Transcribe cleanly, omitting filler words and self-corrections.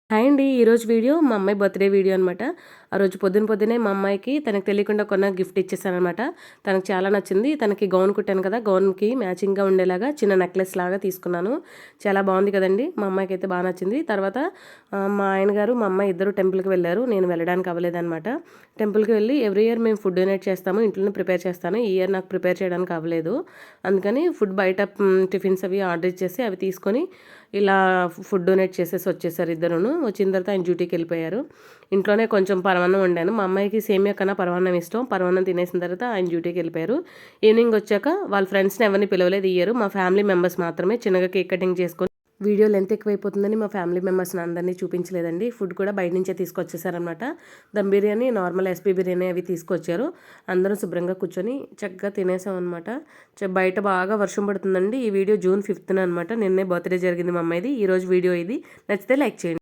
Hi అండి. ఈరోజు video మా అమ్మాయి బర్త్‌డే వీడియో అనమాట. ఆ రోజు పొద్దున్నే మా అమ్మాయికి తనకు తెలియకుండా కొన్న గిఫ్ట్ ఇచ్చేసాననమాట. తనకు చాలా నచ్చింది. తనకి గౌన్ కుట్టాను కదా! గౌన్‌కి మ్యాచింగ్‌గా ఉండేలాగా చిన్న నెక్లెస్ లాగా తీసుకున్నాను. చాలా బాగుంది కదండీ! మా అమ్మాయికైతే బా నచ్చింది. తర్వాత మా ఆయన గారు, మా అమ్మాయి ఇద్దరు టెంపుల్‌కి వెళ్లారు. నేను వెళ్ళడానికి అవ్వలేదనమాట. టెంపుల్‌కి వెళ్ళి ఎవ్రీ ఇయర్ మేము ఫుడ్ డొనేట్ చేస్తాము. ఇంట్లోనే ప్రిపేర్ చేస్తాను. ఈ ఇయర్ నాకు ప్రిపేర్ చేయడానికి అవ్వలేదు. అందుకని ఫుడ్ బయట టిఫిన్స్ అవి ఆర్డర్ ఇచ్చేసి అవి తీసుకొని ఇలా ఫుడ్ డొనేట్ చేసేసి వచ్చేసారు ఇద్దరును. వచ్చిన తర్వాత ఆయన డ్యూటీకెళ్ళిపోయారు. ఇంట్లోనే కొంచెం పరమాన్నం వండాను. మా అమ్మాయికి సేమియా కన్నా పరమాన్నం ఇష్టం. పరమాన్నం తినేసిన తర్వాత ఆయన డ్యూటీకెళ్ళిపోయారు. ఈవినింగ్ వచ్చాక వాళ్ళ ఫ్రెండ్స్‌ని ఎవరిని పిలవలేదు ఈ ఇయర్. మా ఫ్యామిలీ మెంబర్స్ మాత్రమే చిన్నగా కేక్ కటింగ్ చేసుకొని వీడియో లెంత్ ఎక్కువైపోతుందని మా ఫ్యామిలీ మెంబర్స్‌ని అందరినీ చూపించలేదండి. ఫుడ్ కూడా బయట నుంచే తీసుకొచ్చేసారనమాట. దమ్ బిర్యానీ, నార్మల్ ఎస్పీ బిర్యానీ అవి తీసుకొచ్చారు. అందరం శుభ్రంగా కూర్చొని చక్కగా తినేసామనమాట. బయట బాగా వర్షం పడుతుందండి. ఈ వీడియో జూన్ 5న అనమాట. నిన్నే బర్త్‌డే జరిగింది మా అమ్మాయిది. ఈరోజు వీడియో ఇది. నచ్చితే లైక్ చేయండి.